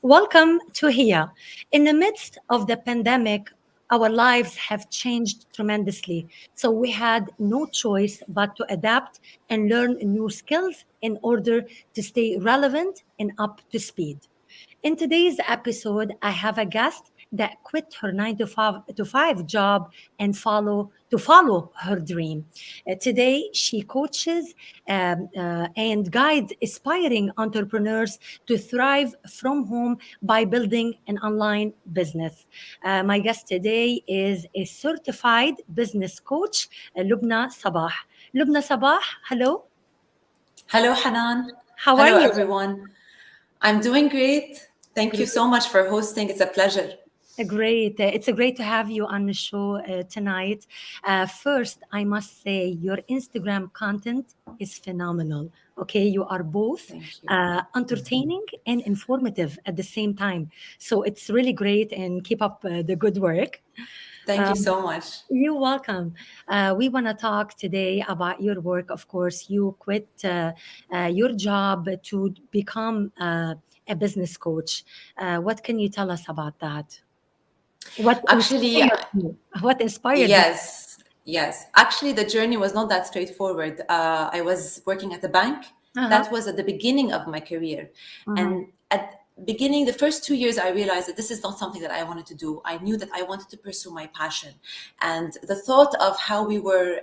Welcome to HEYA. In the midst of the pandemic, our lives have changed tremendously. So we had no choice but to adapt and learn new skills in order to stay relevant and up to speed. In today's episode, I have a guest that quit her 9 to 5 job and follow her dream. Today, she coaches and guides aspiring entrepreneurs to thrive from home by building an online business. My guest today is a certified business coach, Loubna Sabbah. Loubna Sabbah, hello. Hello, Hanan. How are Hello, you? everyone. I'm doing great. Thank you Great. so much for hosting. It's a pleasure. Great. It's a great to have you on the show tonight. First, I must say your Instagram content is phenomenal. Okay, you are both Thank you. entertaining and informative at the same time. So it's really great and keep up the good work. Thank you Um, so much. you're welcome. We want to talk today about your work. Of course, you quit your job to become a business coach. What can you tell us about that? What Actually, inspired you? What inspired you? yes. Actually, the journey was not that straightforward. I was working at a bank. Uh-huh. That was at the beginning of my career. Uh-huh. And at beginning, the first 2 years, I realized that this is not something that I wanted to do. I knew that I wanted to pursue my passion. And the thought of how we were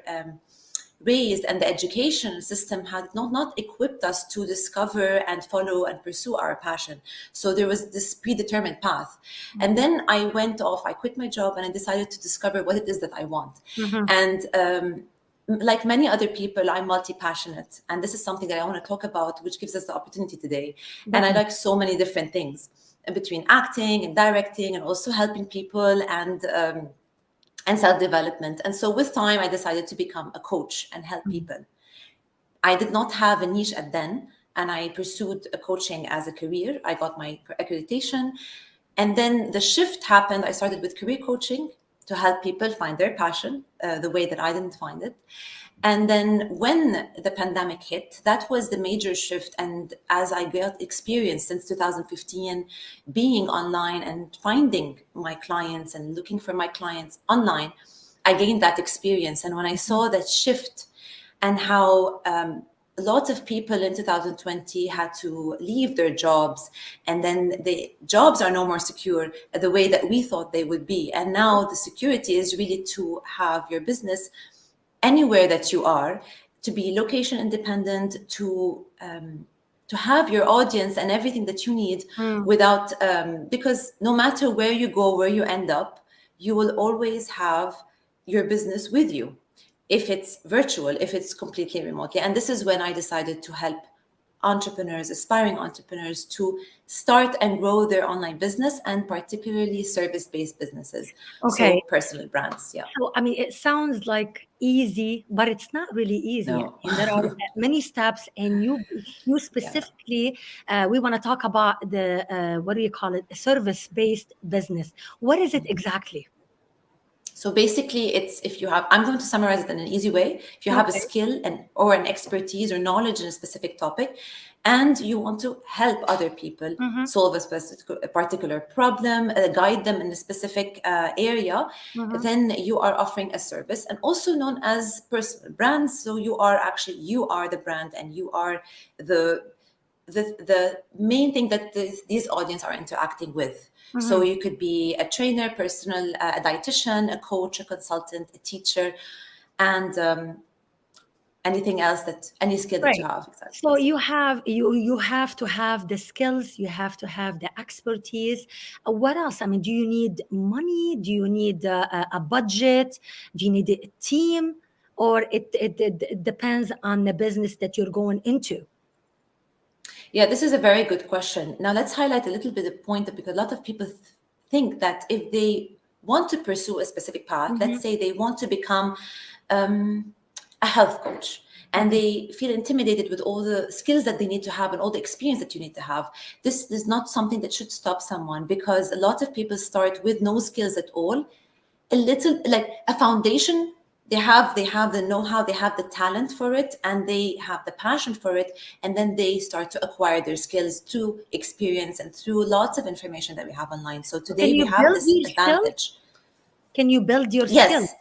raised and the education system had not equipped us to discover and follow and pursue our passion. So there was this predetermined path. And then I quit my job and I decided to discover what it is that I want. Mhm. And like many other people, I'm multi-passionate. And this is something that I want to talk about, which gives us the opportunity today. And I Definitely. like so many different things between acting and directing and also helping people and self-development. And so with time, I decided to become a coach and help Mhm. people. I did not have a niche at then, and I pursued coaching as a career. I got my accreditation. And then the shift happened. I started with career coaching to help people find their passion the way that I didn't find it. And then when the pandemic hit, that was the major shift. And as I got experience since 2015, being online and finding my clients and looking for my clients online, I gained that experience. And when I saw that shift and how lots of people in 2020 had to leave their jobs, and then the jobs are no more secure the way that we thought they would be. And now the security is really to have your business anywhere that you are, to be location independent, to have your audience and everything that you need Mm. without because no matter where you go, where you end up, you will always have your business with you, if it's virtual, if it's completely remotely. And this is when I decided to help entrepreneurs, aspiring entrepreneurs, to start and grow their online business, and particularly service-based businesses, so Okay. personal brands. Yeah. So, I mean, it sounds like easy, but it's not really easy. No. And there are many steps, and you Yeah. specifically, we want to talk about the what do you call it? Service-based business. What is it exactly? So basically, it's if you have, I'm going to summarize it in an easy way. If you have a Okay. skill and or an expertise or knowledge in a specific topic, and you want to help other people Mm-hmm. solve a particular problem, guide them in a specific area, Mm-hmm. then you are offering a service, and also known as personal brands. So you are the brand, and you are the the main thing that these audience are interacting with. So Mm-hmm. you could be a trainer, a dietitian, a coach, a consultant, a teacher, and anything else any skill that you Right. have. So Basically. you have to have the skills, you have to have the expertise. What else? I mean, do you need money? Do you need a budget? Do you need a team? Or it depends on the business that you're going into. Yeah, this is a very good question. Now let's highlight a little bit of point that, because a lot of people think that if they want to pursue a specific path, Mm-hmm. let's say they want to become um, a health coach, and Mm-hmm. they feel intimidated with all the skills that they need to have and all the experience that you need to have. This is not something that should stop someone, because a lot of people start with no skills at all, a little, like a foundation. they have the know-how, they have the talent for it, and they have the passion for it, and then they start to acquire their skills through experience and through lots of information that we have online. So So can today we you have build this your skill? advantage. Can you build your skill? Yes,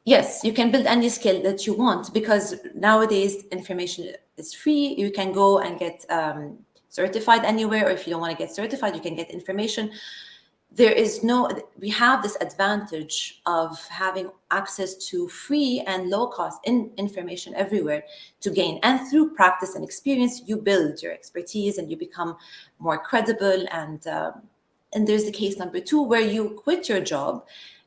yes, you can build any skill that you want, because nowadays information is free. You can go and get certified anywhere, or if you don't want to get certified, you can get information. We have this advantage of having access to free and low cost information everywhere to gain. And through practice and experience, you build your expertise and you become more credible. And there's the case number two, where you quit your job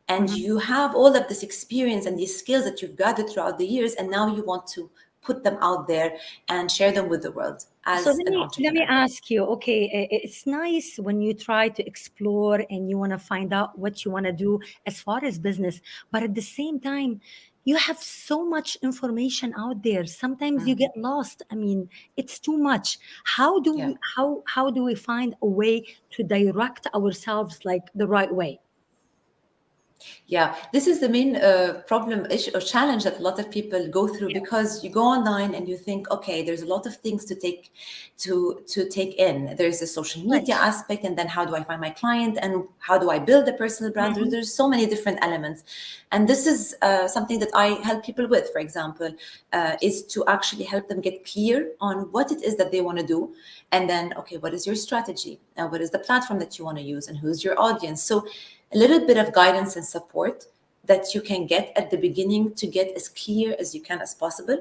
and Mhm. you have all of this experience and these skills that you've gathered throughout the years, and now you want to put them out there and share them with the world So as an let me entrepreneur. ask you, okay, it's nice when you try to explore and you want to find out what you want to do as far as business, but at the same time, you have so much information out there. Sometimes you get lost. I mean, it's too much. Yeah. How do we find a way to direct ourselves like the right way? Yeah, this is the main problem, issue, or challenge that a lot of people go through, Yeah, because you go online and you think, okay, there's a lot of things to take in. There's the social right. media aspect, and then how do I find my client, and how do I build a personal brand? Mhm. There's so many different elements, and this is something that I help people with. For example, is to actually help them get clear on what it is that they want to do, and then, okay, what is your strategy, and what is the platform that you want to use, and who's your audience. So a little bit of guidance and support that you can get at the beginning to get as clear as you can as possible,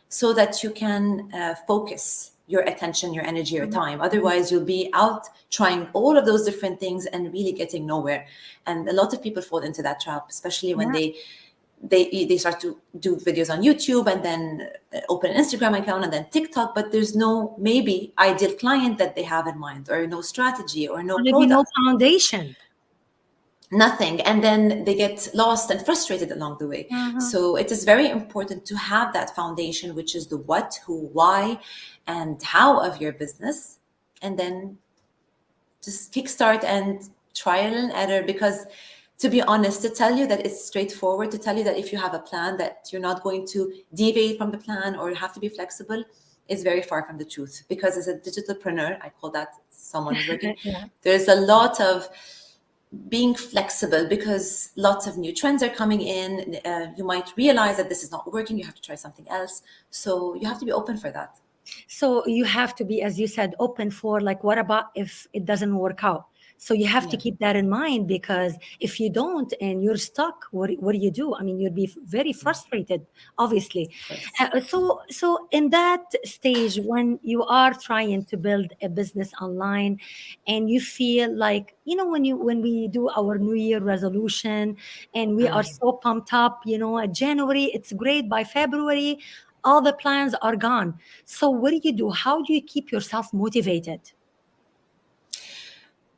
so that you can focus your attention, your energy, your Mhm. time. Mhm. Otherwise, you'll be out trying all of those different things and really getting nowhere. And a lot of people fall into that trap, especially when Yeah. they start to do videos on YouTube, and then open an Instagram account, and then TikTok, but there's no maybe ideal client that they have in mind, or no strategy, or no Or maybe no product, foundation. nothing, and then they get lost and frustrated along the way. Uh-huh. So it is very important to have that foundation, which is the what, who, why, and how of your business, and then just kickstart and trial and error. Because, to be honest, to tell you that it's straightforward, to tell you that if you have a plan that you're not going to deviate from the plan or have to be flexible, is very far from the truth. Because as a digitalpreneur, I call that someone who's working, Yeah. there's a lot of being flexible, because lots of new trends are coming in. You might realize that this is not working. You have to try something else. So you have to be open for that. So you have to be, as you said, open for like, what about if it doesn't work out? So you have to Yeah. keep that in mind, because if you don't and you're stuck, what do you do? I mean, you'd be very frustrated, obviously. Of course. So in that stage, when you are trying to build a business online, and you feel like, when we do our New Year resolution and we are so pumped up, at January, it's great. By February, all the plans are gone. So what do you do? How do you keep yourself motivated?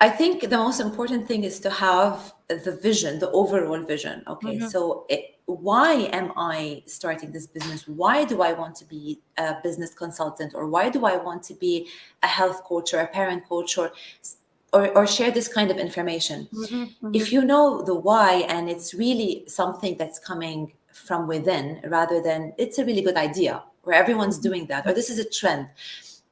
I think the most important thing is to have the vision, the overall vision. Okay, Mhm. so why am I starting this business? Why do I want to be a business consultant, or why do I want to be a health coach or a parent coach, or share this kind of information? Mhm. If Mhm. you know the why, and it's really something that's coming from within, rather than it's a really good idea where everyone's Mhm. doing that, or this is a trend.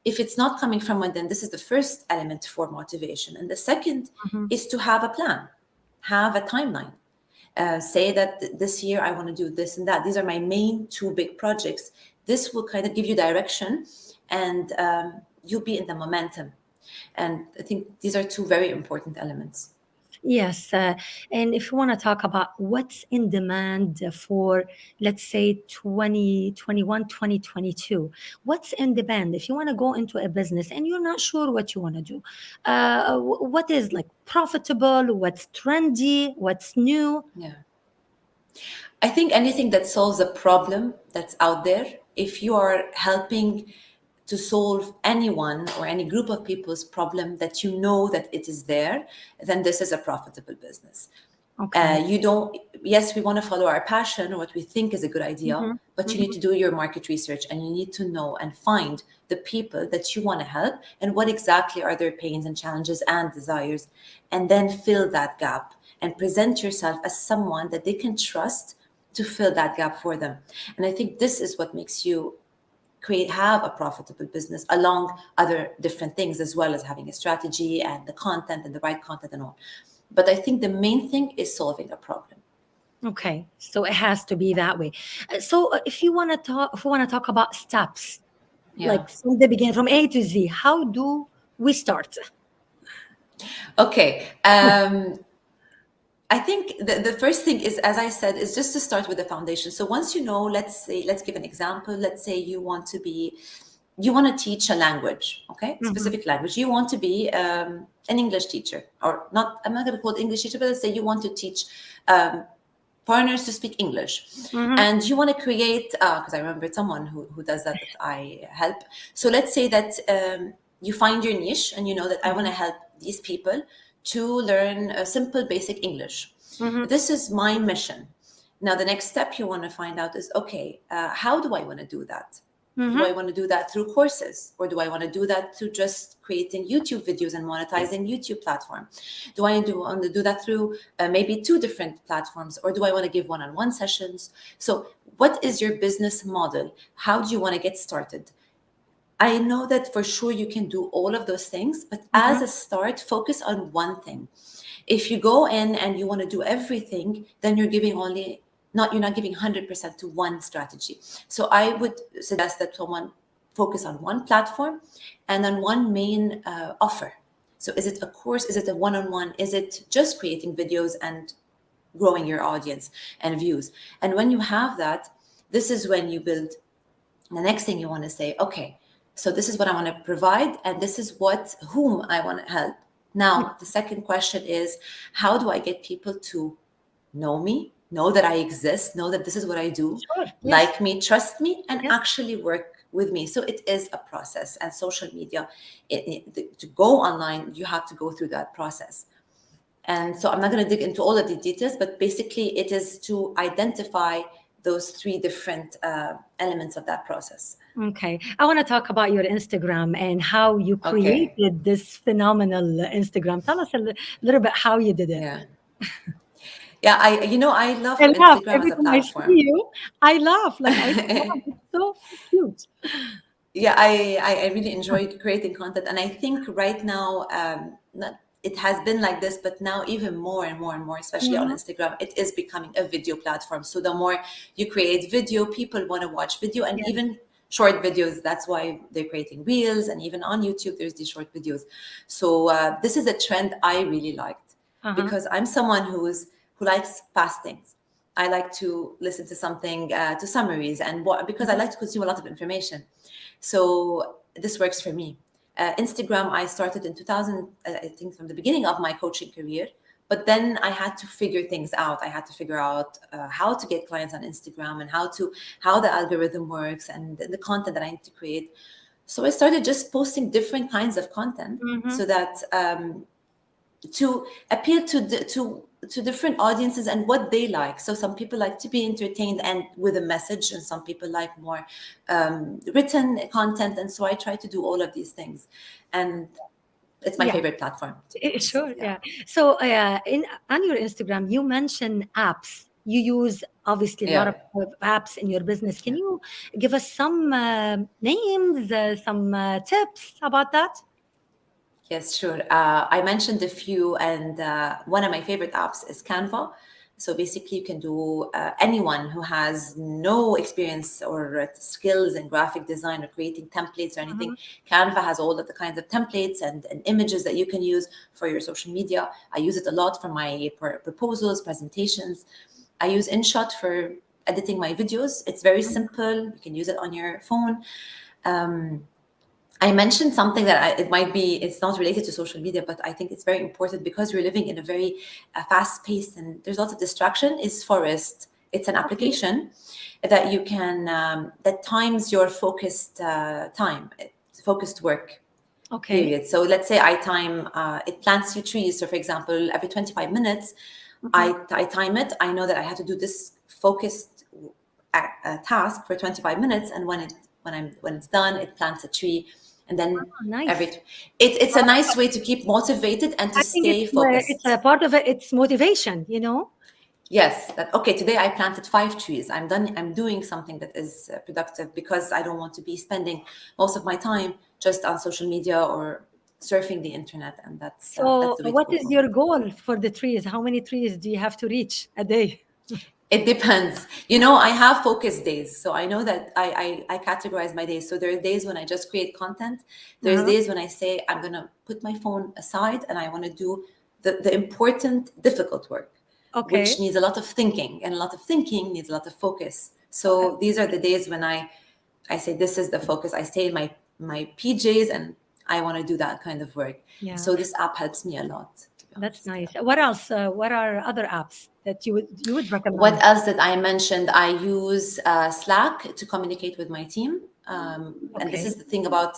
If it's not coming from within, this is the first element for motivation. And the second Mhm. is to have a plan, have a timeline. Say that this year I want to do this and that. These are my main two big projects. This will kind of give you direction, and you'll be in the momentum. And I think these are two very important elements. Yes, and if you want to talk about what's in demand for, let's say, 2021, 2022, what's in demand? If you want to go into a business and you're not sure what you want to do, what is like profitable, what's trendy, what's new? Yeah. I think anything that solves a problem that's out there, if you are helping to solve anyone or any group of people's problem that you know that it is there, then this is a profitable business. Okay. You don't, yes, we want to follow our passion or what we think is a good idea, Mhm. but you need Mhm. to do your market research, and you need to know and find the people that you want to help, and what exactly are their pains and challenges and desires, and then fill that gap and present yourself as someone that they can trust, to fill that gap for them. And I think this is what makes you have a profitable business along other different things, as well as having a strategy and the content and the right content and all. But I think the main thing is solving a problem. Okay, so it has to be that way. So if you want to talk, if we want to talk about steps, Yeah. like from the beginning, from A to Z, how do we start? Okay. I think the first thing is, as I said, is just to start with the foundation. So once you know, let's say, let's give an example. Let's say you want to teach a language, okay, Mhm. specific language. You want to be an English teacher, or not. I'm not going to call it English teacher, but let's say you want to teach foreigners to speak English, Mhm. and you want to create. Because I remember someone who does that I help. So let's say that you find your niche, and you know that I want to help these people to learn a simple basic English. Mhm. This is my mission. Now, the next step you want to find out is, okay, how do I want to do that? Do I Mhm. want to do that through courses, or do I want to do that through just creating YouTube videos and monetizing YouTube platform? Do I want to do that through maybe two different platforms, or do I want to give one-on-one sessions? So what is your business model? How do you want to get started? I know that for sure you can do all of those things, but as Mhm. a start, focus on one thing. If you go in and you want to do everything, then you're not giving 100% to one strategy. So I would suggest that someone focus on one platform and on one main offer. So is it a course? Is it a one-on-one? Is it just creating videos and growing your audience and views? And when you have that, this is when you build the next thing. You want to say, okay, so this is what I want to provide, and this is whom I want to help. Now, the second question is, how do I get people to know me, know that I exist, know that this is what I do, Sure. Yes. like me, trust me, and Yes. actually work with me? So it is a process, and social media, to go online, you have to go through that process. And so I'm not going to dig into all of the details, but basically it is to identify those three different elements of that process. Okay. I want to talk about your Instagram and how you Okay. created this phenomenal Instagram. Tell us a little bit how you did it. Yeah. Yeah. I love I laugh Instagram as every a time I see platform. you. I laugh like I love it's so cute. Yeah, I really enjoy creating content, and I think right now, not, it has been like this, but now even more and more and more, especially on Mhm. Instagram, it is becoming a video platform. So the more you create video, people want to watch video, and Yes. even short videos. That's why they're creating reels, and even on YouTube, there's these short videos. So this is a trend I really liked, Uh-huh. because I'm someone who likes fast things. I like to listen to something, to summaries, and because I Mhm. like to consume a lot of information. So this works for me. Instagram, I started in 2000, I think, from the beginning of my coaching career. But then I had to figure things out. I had to figure out how to get clients on Instagram, and how the algorithm works, and the content that I need to create. So I started just posting different kinds of content, Mhm. so that to appeal to different audiences and what they like. So some people like to be entertained and with a message, and some people like more written content. And so I try to do all of these things, and it's my Yeah. favorite platform, to be honest. Sure. Yeah, Yeah. So in on your Instagram, you mention apps. You use obviously a lot of yeah. apps in your business. Can Yeah. you give us some names, some tips about that? Yes, sure. I mentioned a few, and one of my favorite apps is Canva. So basically, you can do, anyone who has no experience or skills in graphic design or creating templates or anything. Mhm. Canva has all of the kinds of templates and images that you can use for your social media. I use it a lot for my proposals, presentations. I use InShot for editing my videos. It's very simple. You can use it on your phone. I mentioned something that it's not related to social media, but I think it's very important, because we're living in a very fast paced and there's lots of distraction, is Forest. It's an Okay. application that you can, that times your focused work Okay. period. So let's say it plants you trees. So for example, every 25 minutes, Mhm. I time it. I know that I have to do this focused task for 25 minutes. And when it's done, it plants a tree. And then Oh, nice. it's a nice way to keep motivated and to I think stay it's a focused. part of it. It's motivation. You know. Yes, that okay, today I planted 5 trees. I'm done. I'm doing something that is productive because I don't want to be spending most of my time just on social media or surfing the internet, and that's So, the way to what go is forward. your goal for the trees? How many trees do you have to reach a day? It depends. I have focus days. So I know that I categorize my days. So there are days when I just create content. There's Uh-huh. days when I say I'm going to put my phone aside and I want to do the important, difficult work, which Okay. needs a lot of thinking. And a lot of thinking needs a lot of focus. Okay. So these are the days when I say, this is the focus. I stay in my PJs and I want to do that kind of work. Yeah, So this app helps me a lot, to be that's honest. nice. What else? What are other apps that you would What recommend? else did I mentioned? I use Slack to communicate with my team. And this Okay. is the thing about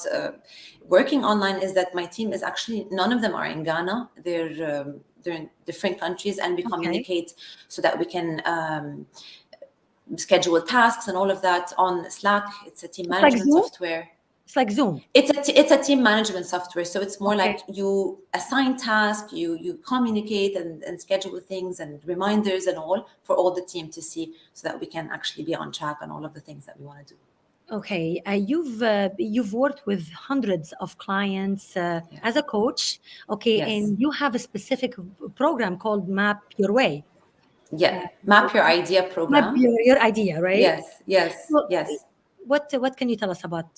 working online is that my team is actually, none of them are in Ghana. They're in different countries, and we Okay. communicate so that we can schedule tasks and all of that on Slack. It's a team It's like management Zoom. software. It's like Zoom. It's a team management software, so it's more Okay. like you assign tasks, you communicate and schedule things and reminders and all for all the team to see, so that we can actually be on track on all of the things that we want to do. Okay. You've worked with hundreds of clients Yeah. as a coach. Okay, Yes. and you have a specific program called Map Your Way. Yeah. Uh, Map your idea Map program. your idea, right? Yes. Yes. Well, Yes. what can you tell us about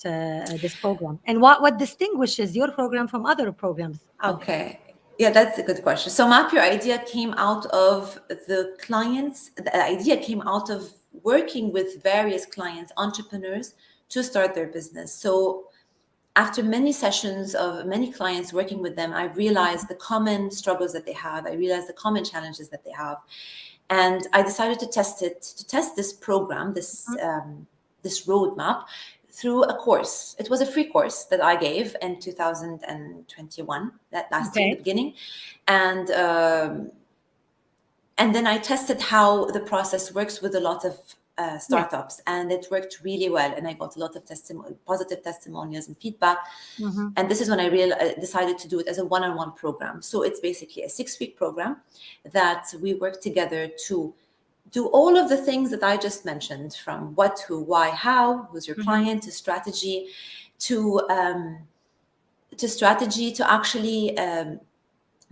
this program, and what distinguishes your program from other programs out there? Okay. Yeah, that's a good question. So Map Your Idea came out of the clients. The idea came out of working with various clients, entrepreneurs, to start their business. So after many sessions of many clients working with them, I realized the common struggles that they have. I realized the common challenges that they have. And I decided to test this program, this roadmap through a course. It was a free course that I gave in 2021, that last year, the Okay. beginning. And then I tested how the process works with a lot of Yeah. startups, and it worked really well. And I got a lot of positive testimonials and feedback. Hmm. And this is when I decided to do it as a one-on-one program. So it's basically a 6-week program that we work together to do all of the things that I just mentioned, from what, who, why, how, who's your Hmm. client, to strategy, to strategy, to actually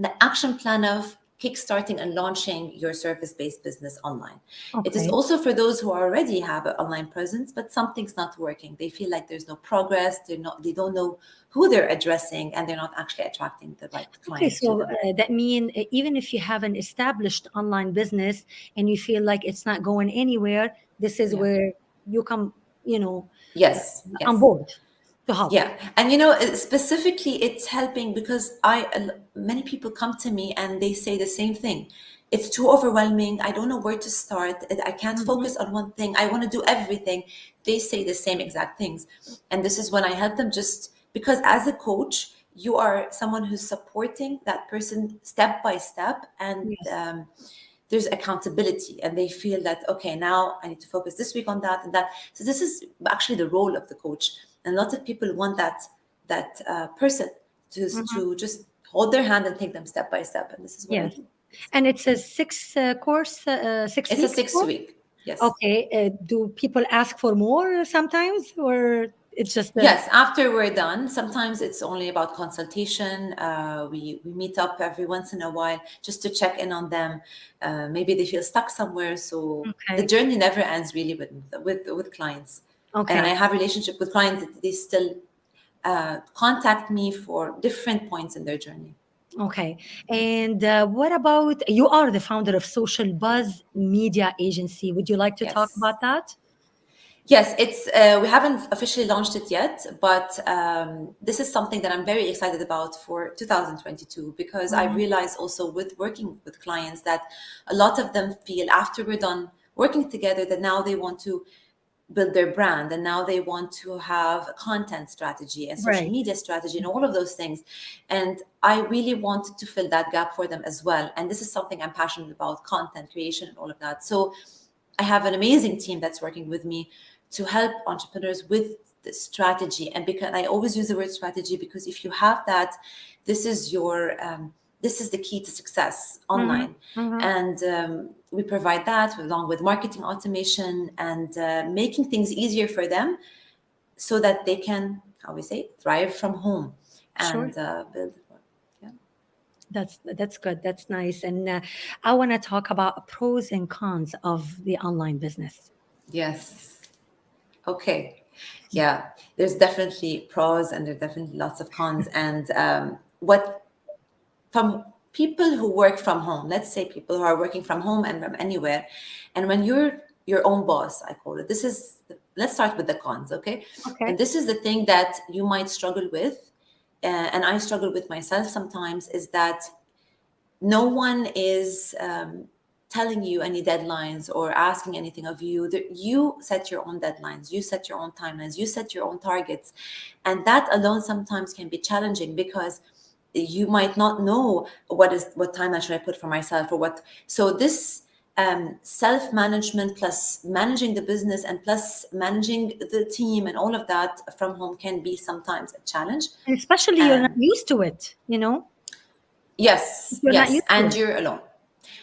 the action plan of kickstarting and launching your service-based business online. It is Okay. also for those who already have an online presence, but something's not working. They feel like there's no progress. They don't know who they're addressing, and they're not actually attracting the right Okay. clients to So them. that mean even if you have an established online business and you feel like it's not going anywhere, this is Yeah. where you come, you know, Yes. on Yes. board to help. Yeah, and specifically, it's helping because many people come to me and they say the same thing. It's too overwhelming. I don't know where to start. I can't Hmm. focus on one thing. I want to do everything. They say the same exact things, and this is when I help them, just because as a coach, you are someone who's supporting that person step by step, and Yes. there's accountability, and they feel that, okay, now I need to focus this week on that and that. So this is actually the role of the coach, and a lot of people want that person Hmm. to just hold their hand and take them step by step, and this is what I Yes. do. And it's a six six It's a weeks six course. week. Yes. Okay. Do people ask for more sometimes, or it's just Yes, after we're done, sometimes it's only about consultation. We meet up every once in a while just to check in on them. Maybe they feel stuck somewhere, so the okay? journey never ends really with clients. And I Okay. have relationship with clients that they still contact me for different points in their journey. Okay. And what about you are the founder of Social Buzz Media Agency. Would you like to talk Yes. about that? Yes, it's we haven't officially launched it yet, but this is something that I'm very excited about for 2022, because I Mhm. realize also with working with clients that a lot of them feel after we're done working together that now they want to build their brand, and now they want to have a content strategy and social Right. media strategy and all of those things. And I really wanted to fill that gap for them as well. And this is something I'm passionate about, content creation and all of that. So I have an amazing team that's working with me to help entrepreneurs with the strategy. And because I always use the word strategy, because if you have that, this is this is the key to success Mm-hmm. online. Mm-hmm. And we provide that along with marketing automation and making things easier for them so that they can, how we say, thrive from home Sure. and build. Yeah. That's good. That's nice. And I want to talk about pros and cons of the online business. Yes. Okay. Yeah. There's definitely pros and there's definitely lots of cons. And what from people who work from home, let's say people who are working from home and from anywhere, and when you're your own boss, I call it. Let's start with the cons, okay? Okay. And this is the thing that you might struggle with, and I struggle with myself sometimes, is that no one is telling you any deadlines or asking anything of you. You set your own deadlines, you set your own timelines, you set your own targets. And that alone sometimes can be challenging because you might not know what timeline should I put for myself or what. So this self-management plus managing the business and plus managing the team and all of that from home can be sometimes a challenge. And especially you're not Um, used to it, you know? yes, You're not yes, used to and it. you're alone.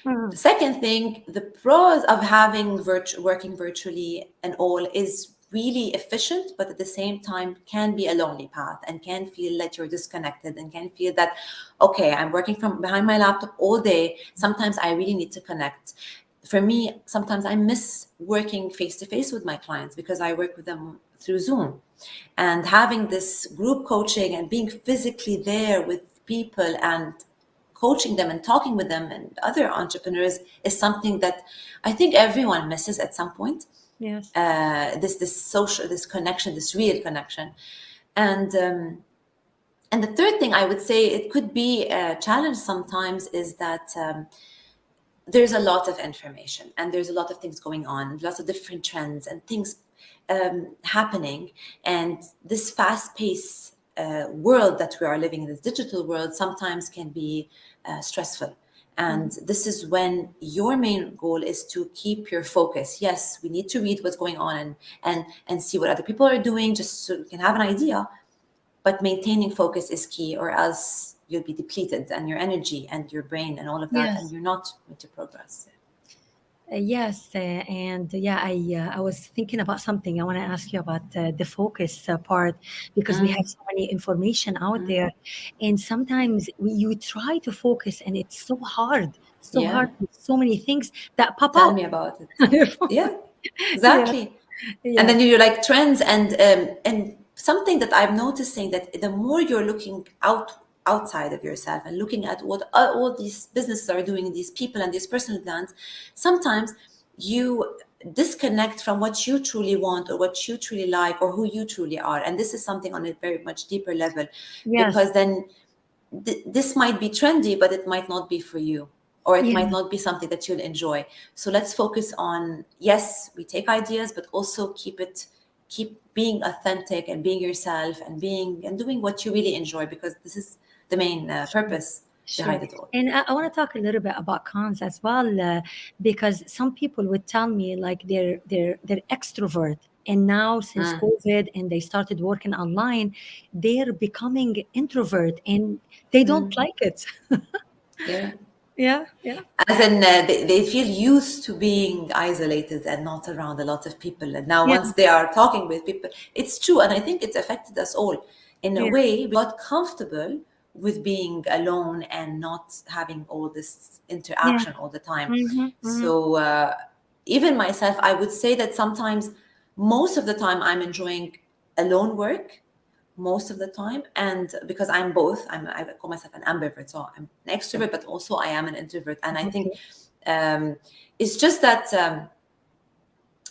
Mm. The second thing, the pros of having working virtually and all is really efficient, but at the same time can be a lonely path and can feel that you're disconnected and can feel that, okay, I'm working from behind my laptop all day. Sometimes I really need to connect. For me, sometimes I miss working face to face with my clients because I work with them through Zoom. And having this group coaching and being physically there with people and coaching them and talking with them and other entrepreneurs is something that I think everyone misses at some point. Yes. This social, this connection, this real connection, and and the third thing I would say it could be a challenge sometimes is that there's a lot of information and there's a lot of things going on, lots of different trends and things happening, and this fast-paced world that we are living in, this digital world, sometimes can be stressful. And this is when your main goal is to keep your focus. Yes, we need to read what's going on and see what other people are doing, just so we can have an idea. But maintaining focus is key, or else you'll be depleted and your energy and your brain and all of that, and Yes. you're not going to progress. Yes, and yeah, I was thinking about something. I want to ask you about the focus part because we have so many information out there, and sometimes you try to focus, and it's so Yeah, hard with so many things that pop tell up me about it. on your phone. Yeah, Yeah, exactly. And yes, then you're like trends and something that I'm noticing that the more you're looking outside of yourself and looking at what all these businesses are doing, these people and these personal brands, sometimes you disconnect from what you truly want or what you truly like or who you truly are. And this is something on a very much deeper level, yes, because then this might be trendy, but it might not be for you, or it might yeah. not be something that you'll enjoy. So let's focus on, yes, we take ideas, but also keep being authentic and being yourself and being and doing what you really enjoy, because this is the main purpose Sure. behind it all. And I want to talk a little bit about cons as well, because some people would tell me like they're extrovert, and now since COVID and they started working online, they're becoming introvert, and they don't like it. Yeah. Yeah, yeah, As in, they feel used to being isolated and not around a lot of people. And now, yeah, once they are talking with people, it's true. And I think it's affected us all. In a yeah. way, we got comfortable with being alone and not having all this Yeah. interaction all the time. Mm-hmm, mm-hmm. So, even myself, I would say that sometimes, most of the time, I'm enjoying alone work most of the time, and because I'm both, I call myself an ambivert, so I'm an extrovert but also I am an introvert. And I think Okay. um it's just that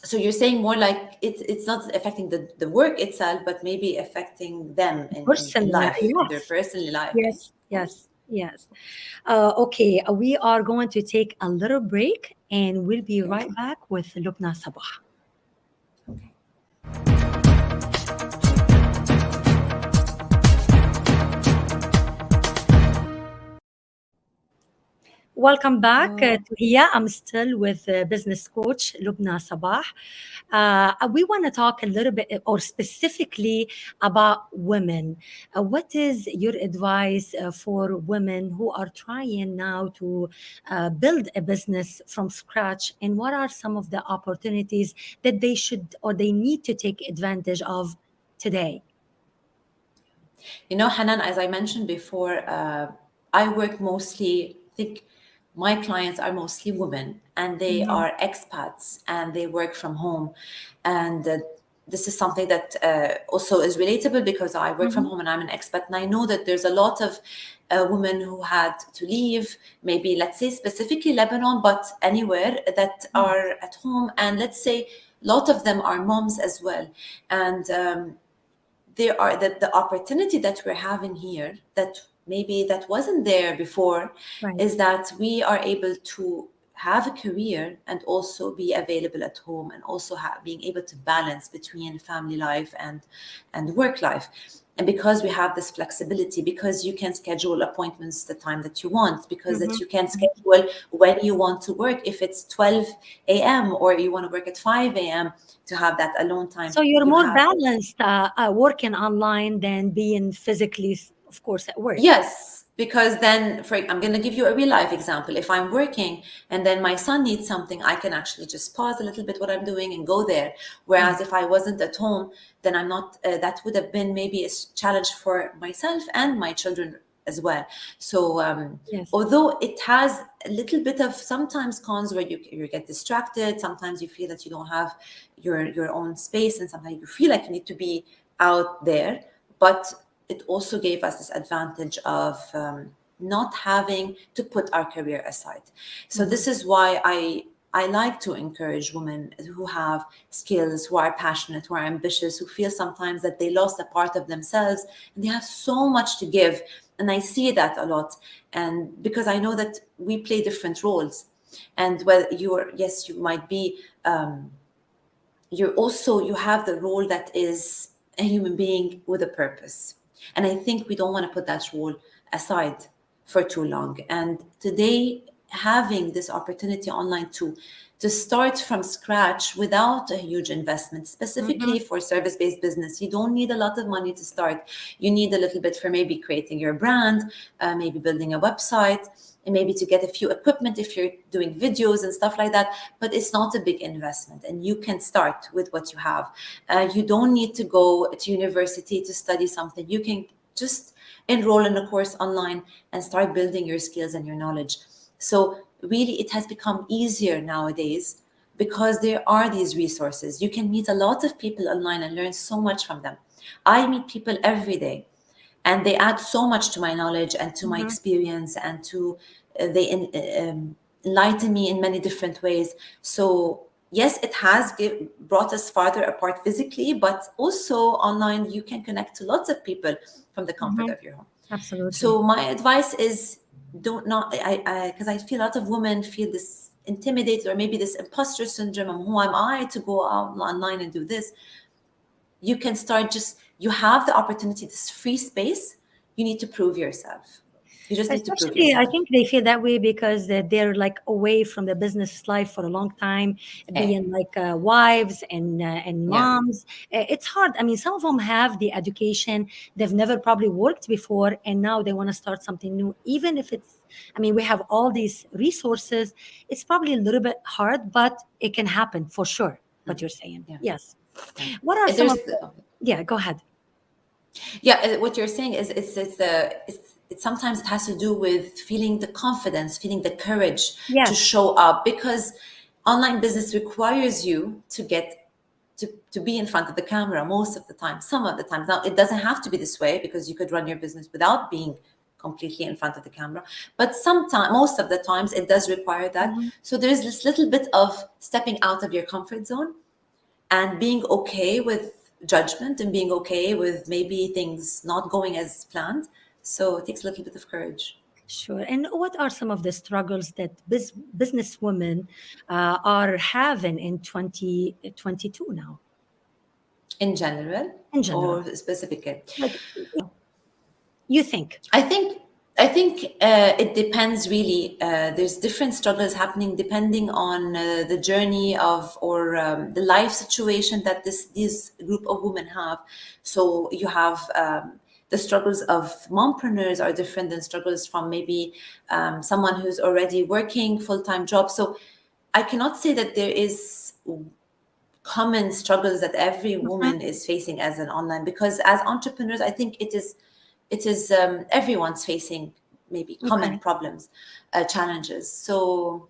so you're saying more like it's not affecting the work itself, but maybe affecting them in Person, life, in their yes, personal life. yes, Yes. yes, yes. Okay, we are going to take a little break, and we'll be Okay. right back with Lubna Sabbah. Welcome back Oh. to HEYA. I'm still with business coach Loubna Sabbah. We want to talk a little bit or specifically about women. What is your advice for women who are trying now to build a business from scratch? And what are some of the opportunities that they should or they need to take advantage of today? Hanan, as I mentioned before, I work mostly, I think my clients are mostly women and they Mhm, are expats and they work from home. And this is something that also is relatable because I work from mhm, home and I'm an expat. And I know that there's a lot of women who had to leave, maybe let's say specifically Lebanon, but anywhere that mhm. are at home. And let's say a lot of them are moms as well. And there are the opportunity that we're having here that maybe that wasn't there before Right. is that we are able to have a career and also be available at home and also being able to balance between family life and work life. And because we have this flexibility, because you can schedule appointments the time that you want, because Mhm, that you can mhm. schedule when you want to work, if it's 12 a.m. or you want to work at 5 a.m. to have that alone time, So you're you more have it. balanced working online than being physically, of course, at work. Yes, because then, I'm going to give you a real life example. If I'm working and then my son needs something, I can actually just pause a little bit what I'm doing and go there. Mm. Whereas if I wasn't at home, then I'm not, that would have been maybe a challenge for myself and my children as well. So, Yes. although it has a little bit of sometimes cons where you get distracted, sometimes you feel that you don't have your own space, and sometimes you feel like you need to be out there. But it also gave us this advantage of not having to put our career aside. So Mhm. this is why I like to encourage women who have skills, who are passionate, who are ambitious, who feel sometimes that they lost a part of themselves and they have so much to give. And I see that a lot. And because I know that we play different roles. And whether yes, you might be, you have the role that is a human being with a purpose. And I think we don't want to put that role aside for too long. And today, having this opportunity online to start from scratch without a huge investment, specifically Mhm. for service-based business, you don't need a lot of money to start. You need a little bit for maybe creating your brand, maybe building a website, and maybe to get a few equipment if you're doing videos and stuff like that. But it's not a big investment, and you can start with what you have. You don't need to go to university to study something. You can just enroll in a course online and start building your skills and your knowledge. So really, it has become easier nowadays because there are these resources. You can meet a lot of people online and learn so much from them. I meet people every day and they add so much to my knowledge and to my Mhm. experience and to they enlighten me in many different ways. So yes, it has brought us farther apart physically, but also online you can connect to lots of people from the comfort Mhm. of your home. Absolutely. So my advice is, don't not I because I feel a lot of women feel this intimidated or maybe this imposter syndrome of who am I to go out online and do this. You can start, just you have the opportunity, this free space. You need to prove yourself. You just need to prove Especially, I yourself. think they feel that way because they're like away from the business life for a long time, Eh, being like wives and yeah. moms. It's hard. I mean, some of them have the education; they've never probably worked before, and now they want to start something new. Even if it's, I mean, we have all these resources. It's probably a little bit hard, but it can happen for sure. What you're saying, Yeah. yes. Yeah. What are some There's of the? Yeah, go ahead. yeah, what you're saying is it's sometimes it has to do with feeling the confidence, feeling the courage to Yes. show up, because online business requires you to get to be in front of the camera most of the time, some of the times. Now it doesn't have to be this way because you could run your business without being completely in front of the camera, but sometimes, most of the times, it does require that. Mhm. So there's this little bit of stepping out of your comfort zone and being okay with judgment and being okay with maybe things not going as planned. So it takes a little bit of courage. Sure. And what are some of the struggles that business women are having in 2022 now, In general in general? or specifically, Like, you think? I think I think it depends really. There's different struggles happening depending on the journey of or the life situation that this group of women have. So you have the struggles of mompreneurs are different than struggles from maybe someone who's already working full-time job. So I cannot say that there is common struggles that every Mhm. woman is facing as an online, because as entrepreneurs I think it is everyone's facing maybe common Okay. problems, challenges. So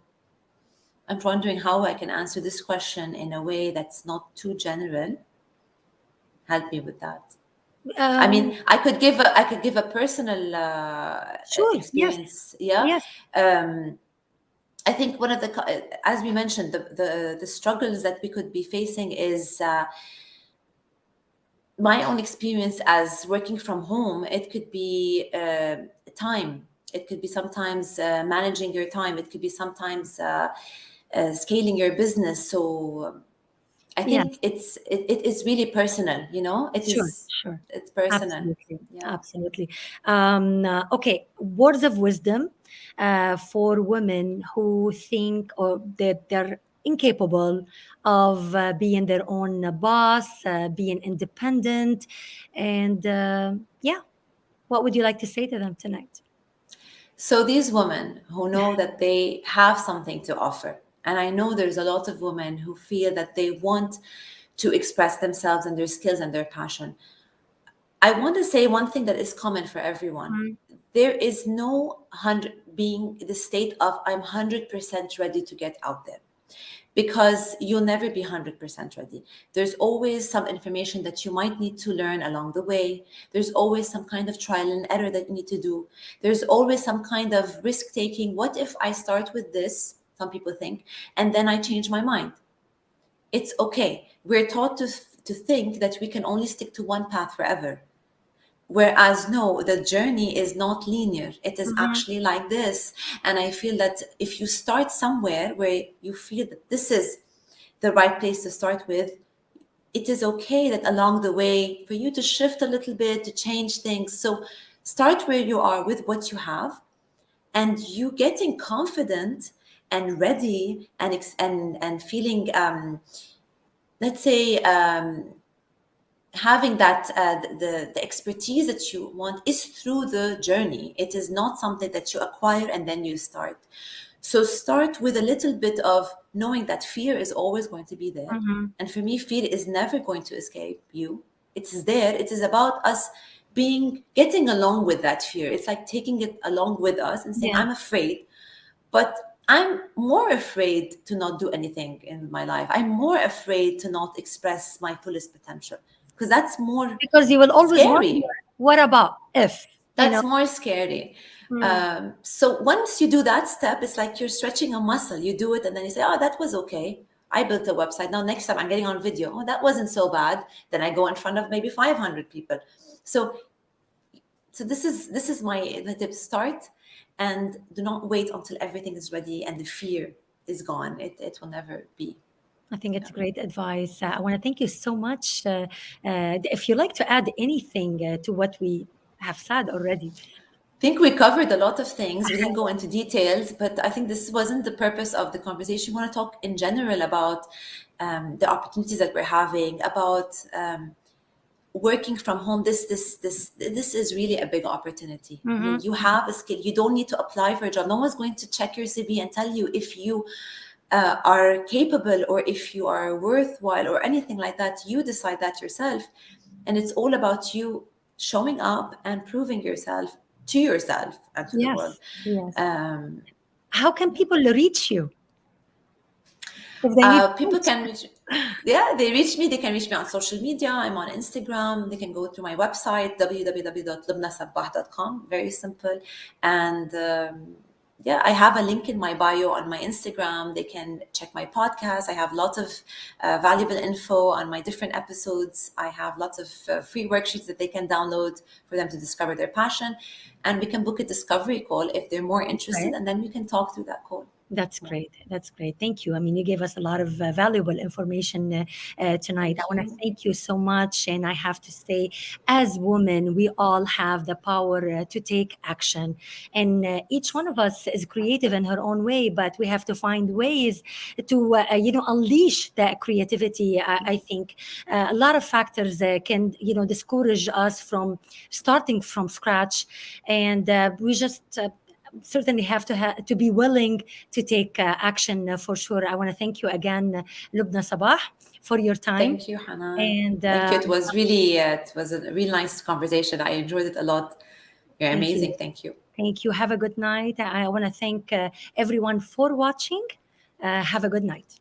I'm wondering how I can answer this question in a way that's not too general. Help me with that. I Um, mean, I could give a personal sure. Yes. experience. Yeah. Yes. um, I think one of the as we mentioned, the struggles that we could be facing is my own experience as working from home. It could be time. It could be sometimes managing your time. It could be sometimes scaling your business. So I Yes. think it is really personal. It Sure. is. Sure. It's personal. Absolutely. Yeah. Absolutely. Okay. Words of wisdom for women who think or that they're incapable of being their own boss, being independent. And yeah, what would you like to say to them tonight? So these women who know that they have something to offer, and I know there's a lot of women who feel that they want to express themselves and their skills and their passion. I want to say one thing that is common for everyone. Mm, There is no hundred being the state of I'm 100% ready to get out there, because you'll never be 100% ready. There's always some information that you might need to learn along the way. There's always some kind of trial and error that you need to do. There's always some kind of risk taking. What if I start with this? Some people think, and then I change my mind. It's okay. We're taught to think that we can only stick to one path forever. Whereas, no, the journey is not linear. It is mhm, actually like this. And I feel that if you start somewhere where you feel that this is the right place to start with, it is okay that along the way for you to shift a little bit, to change things. So start where you are with what you have, and you getting confident and ready and feeling, let's say, having that the expertise that you want is through the journey. It is not something that you acquire and then you start. So start with a little bit of knowing that fear is always going to be there. mhm. And for me, fear is never going to escape you. It's there. It is about us getting along with that fear. It's like taking it along with us and saying, Yeah. I'm afraid, but I'm more afraid to not do anything in my life. I'm more afraid to not express my fullest potential, because that's more Because you will always wonder, scary. what about if, you know? That's more scary. Mm, So once you do that step, it's like you're stretching a muscle. You do it, and then you say, "Oh, that was okay. I built a website. Now next time I'm getting on video. Oh, that wasn't so bad." Then I go in front of maybe 500 people. So this is my the tip. Start, and do not wait until everything is ready and the fear is gone. It will never be. I think Yeah. it's great advice. I want to thank you so much. If you like to add anything to what we have said already. Think we covered a lot of things. We didn't go into details, but I think this wasn't the purpose of the conversation. We want to talk in general about the opportunities that we're having, about working from home. This is really a big opportunity. I Hmm. mean, you have a skill. You don't need to apply for a job. No one's going to check your CV and tell you if you are capable or if you are worthwhile or anything like that. You decide that yourself, and it's all about you showing up and proving yourself and to the world. Yes, yes. Um, How can yeah. people reach you if they need People coach? can reach, yeah, they reach me. They can reach me on social media. I'm on Instagram. They can go to my website, www.loubnasabbah.com. Very simple. And yeah, I have a link in my bio on my Instagram. They can check my podcast. I have lots of valuable info on my different episodes. I have lots of free worksheets that they can download for them to discover their passion. And we can book a discovery call if they're more interested, Okay. and then we can talk through that call. That's great. That's great. Thank you. I mean, you gave us a lot of valuable information tonight. I Thank want to you. thank you so much. And I have to say, as women, we all have the power to take action. And each one of us is creative in her own way, but we have to find ways to, unleash that creativity. I think a lot of factors can, discourage us from starting from scratch. And we just certainly have to be willing to take action for sure. I want to thank you again, Lubna Sabbah, for your time. Thank you, Hanan. And Thank you. It was a really nice conversation. I enjoyed it a lot. You're thank you. amazing. Thank you. Thank you. Have a good night. I want to thank everyone for watching. Have a good night.